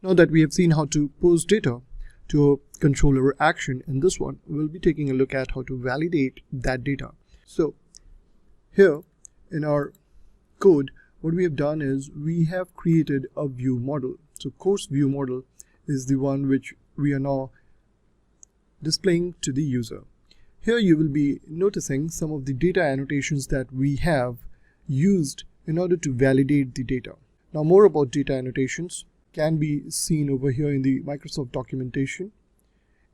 Now that we have seen how to post data to a controller action, in this one we'll be taking a look at how to validate that data. So here in our code, what we have done is we have created a view model. So course view model is the one which we are now displaying to the user. Here you will be noticing some of the data annotations that we have used in order to validate the data. Now more about data annotations can be seen over here in the Microsoft documentation,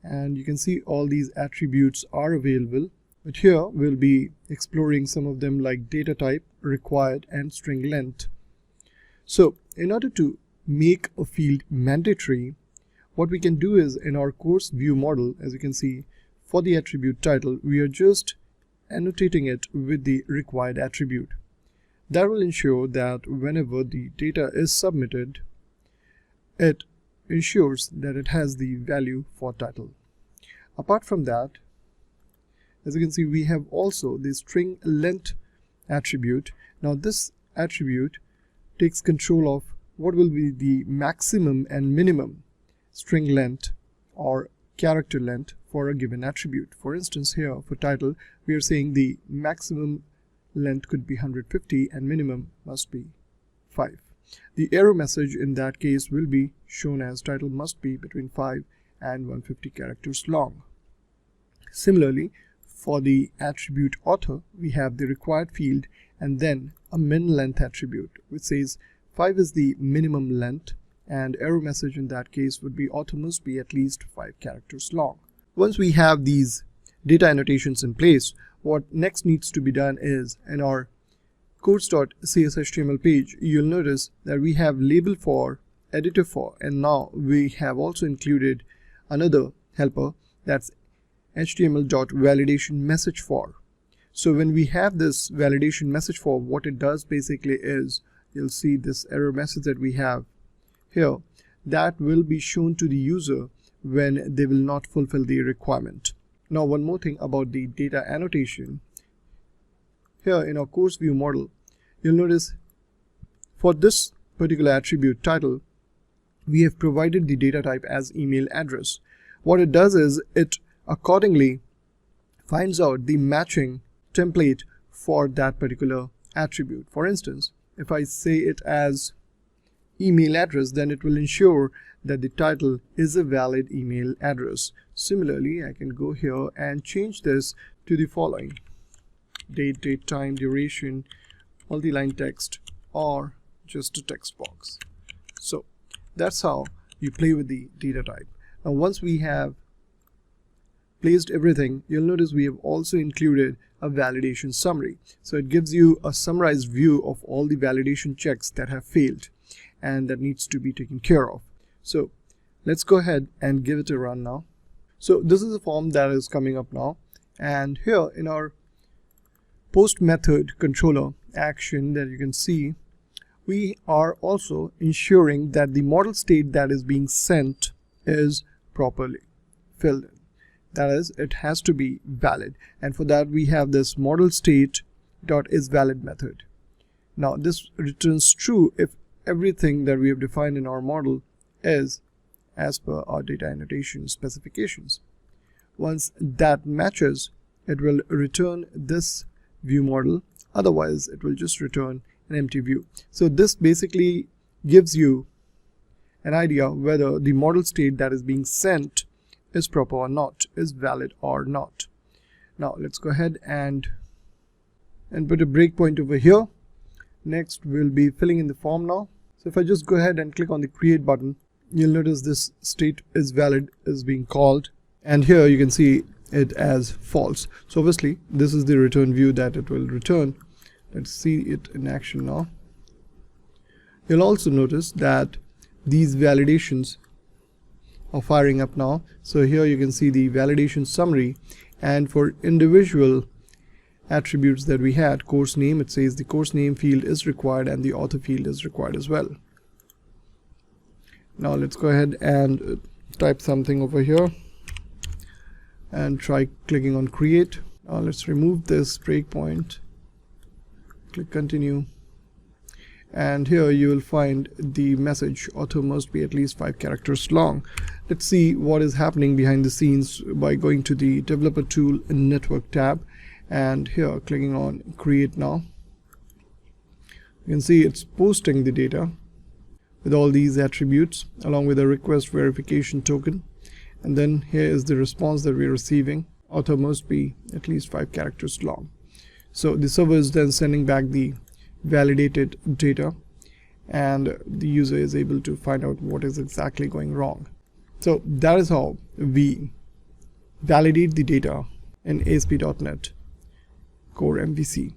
and you can see all these attributes are available, but here we'll be exploring some of them like data type, required, and string length. So in order to make a field mandatory, what we can do is in our course view model, as you can see, for the attribute title, we are just annotating it with the required attribute. That will ensure that whenever the data is submitted, it ensures that it has the value for title. Apart from that, as you can see, we have also the string length attribute. Now this attribute takes control of what will be the maximum and minimum string length or character length for a given attribute. For instance, here for title, we are saying the maximum length could be 150 and minimum must be 5. The error message in that case will be shown as title must be between 5 and 150 characters long. Similarly, for the attribute author, we have the required field and then a min length attribute which says 5 is the minimum length, and error message in that case would be author must be at least 5 characters long. Once we have these data annotations in place, what next needs to be done is in our course.cshtml page, you'll notice that we have label for, editor for, and now we have also included another helper, that's html.validation message for. So when we have this validation message for, what it does basically is, you'll see this error message that we have here, that will be shown to the user when they will not fulfill the requirement. Now one more thing about the data annotation. Here in our course view model, you'll notice for this particular attribute title, we have provided the data type as email address. What it does is it accordingly finds out the matching template for that particular attribute. For instance, if I say it as email address, then it will ensure that the title is a valid email address. Similarly, I can go here and change this to the following: date, time, duration, multi-line text, or just a text box. So that's how you play with the data type. Now once we have placed everything, you'll notice we have also included a validation summary. So it gives you a summarized view of all the validation checks that have failed and that needs to be taken care of. So let's go ahead and give it a run now. So this is a form that is coming up now, and here in our post method controller action that you can see, we are also ensuring that the model state that is being sent is properly filled in. That is, it has to be valid, and for that we have this model state dot is valid method. Now this returns true if everything that we have defined in our model is as per our data annotation specifications. Once that matches, it will return this view model, otherwise it will just return an empty view. So this basically gives you an idea whether the model state that is being sent is proper or not, is valid or not. Now let's go ahead and put a breakpoint over here. Next we'll be filling in the form now. So if I just go ahead and click on the create button, you'll notice this state is valid is being called, and here you can see it as false. So obviously this is the return view that it will return. Let's see it in action now. You'll also notice that these validations are firing up now. So here you can see the validation summary, and for individual attributes that we had, course name, it says the course name field is required and the author field is required as well. Now let's go ahead and type something over here and try clicking on create. Now let's remove this breakpoint, click continue, and here you will find the message author must be at least 5 characters long. Let's see what is happening behind the scenes by going to the developer tool network tab, and here clicking on create now. You can see it's posting the data with all these attributes along with a request verification token, and then here is the response that we're receiving. Author must be at least 5 characters long. So the server is then sending back the validated data, and the user is able to find out what is exactly going wrong. So that is how we validate the data in ASP.NET Core MVC.